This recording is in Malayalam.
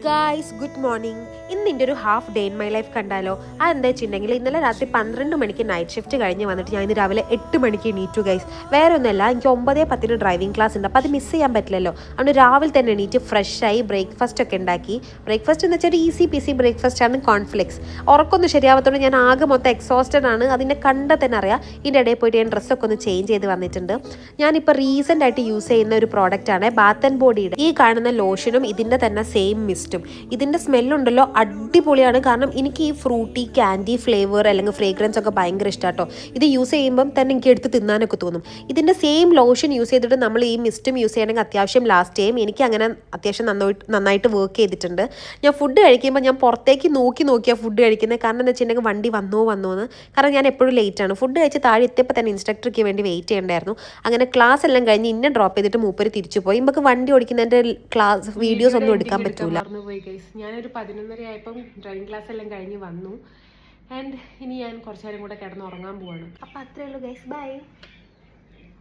Guys good morning. ഇന്ന് എൻ്റെ ഒരു half day in my life കണ്ടാലോ? അതെന്താ വെച്ചിട്ടുണ്ടെങ്കിൽ ഇന്നലെ രാത്രി 12 മണിക്ക് നൈറ്റ് ഷിഫ്റ്റ് കഴിഞ്ഞ് വന്നിട്ട് ഞാൻ ഇന്ന് രാവിലെ 8 മണിക്ക് എണീറ്റു ഗൈസ്. വേറെ ഒന്നുമല്ല, എനിക്ക് 9:10 ഡ്രൈവിംഗ് ക്ലാസ് ഉണ്ട്. അപ്പോൾ അത് മിസ് ചെയ്യാൻ പറ്റില്ലല്ലോ. അതുകൊണ്ട് രാവിലെ തന്നെ എണീറ്റ് ഫ്രഷായി ബ്രേക്ക്ഫാസ്റ്റ് ഒക്കെ ഉണ്ടാക്കി. ബ്രേക്ക്ഫാസ്റ്റ് എന്ന് വെച്ചാൽ ഒരു ഈസി പീസി ബ്രേക്ക്ഫാസ്റ്റ് ആണ്, കോൺഫ്ലെക്സ്. ഉറക്കൊന്നും ശരിയാവാത്തതുകൊണ്ട് ഞാൻ ആകെ മൊത്തം എക്സോസ്റ്റഡ് ആണ്. അതിൻ്റെ കണ്ടാൽ തന്നെ അറിയാം. ഇതിൻ്റെ ഇടയിൽ പോയിട്ട് ഞാൻ ഡ്രസ്സൊക്കെ ഒന്ന് ചേഞ്ച് ചെയ്ത് വന്നിട്ടുണ്ട്. ഞാനിപ്പോൾ റീസെൻ്റ് ആയിട്ട് യൂസ് ചെയ്യുന്ന ഒരു പ്രോഡക്റ്റാണ് ബാത്ത് ആൻഡ് ബോഡിയുടെ ഈ കാണുന്ന ലോഷനും ഇതിൻ്റെ തന്നെ സെയിം മിസ്റ്റും. ഇതിൻ്റെ സ്മെല്ലുണ്ടല്ലോ അടിപൊളിയാണ്. കാരണം എനിക്ക് ഈ ഫ്രൂട്ടി ക്യാൻഡി ഫ്ലേവർ അല്ലെങ്കിൽ ഫ്രേഗ്രൻസ് ഒക്കെ ഭയങ്കര ഇഷ്ടമാട്ടോ. ഇത് യൂസ് ചെയ്യുമ്പം തന്നെ എനിക്ക് എടുത്ത് തിന്നാനൊക്കെ തോന്നും. ഇതിൻ്റെ സെയിം ലോഷൻ യൂസ് ചെയ്തിട്ട് നമ്മൾ ഈ മിസ്റ്റും യൂസ് ചെയ്യണമെങ്കിൽ അത്യാവശ്യം ലാസ്റ്റ് ടൈം എനിക്ക് അങ്ങനെ അത്യാവശ്യം നന്നായിട്ട് വർക്ക് ചെയ്തിട്ടുണ്ട്. ഞാൻ ഫുഡ് കഴിക്കുമ്പോൾ ഞാൻ പുറത്തേക്ക് നോക്കിയാണ് ഫുഡ് കഴിക്കുന്നത്. കാരണം എന്താ വെച്ചിട്ടുണ്ടെങ്കിൽ വണ്ടി വന്നോന്ന്. കാരണം ഞാൻ എപ്പോഴും ലേറ്റാണ്. ഫുഡ് കഴിച്ച് താഴെ എത്തിയപ്പോൾ തന്നെ ഇൻസ്ട്രക്ടർക്ക് വേണ്ടി വെയിറ്റ് ചെയ്യണ്ടായിരുന്നു. അങ്ങനെ ക്ലാസ് എല്ലാം കഴിഞ്ഞ് ഇന്നെ ഡ്രോപ്പ് ചെയ്തിട്ട് മൂപ്പര് തിരിച്ചു പോയി. നമുക്ക് വണ്ടി ഓടിക്കുന്നതിൻ്റെ ക്ലാസ് വീഡിയോസ് ഒന്നും എടുക്കാൻ പറ്റൂല. ഞാനൊരു 11:30 ആയപ്പം ഡ്രൈവിംഗ് ക്ലാസ് എല്ലാം കഴിഞ്ഞ് വന്നു. ആൻഡ് ഇനി ഞാൻ കുറച്ചു നേരം കൂടെ കിടന്ന് ഉറങ്ങാൻ പോവാണ്. അപ്പോൾ അത്രയേ ഉള്ളൂ ഗൈസ്, ബൈ.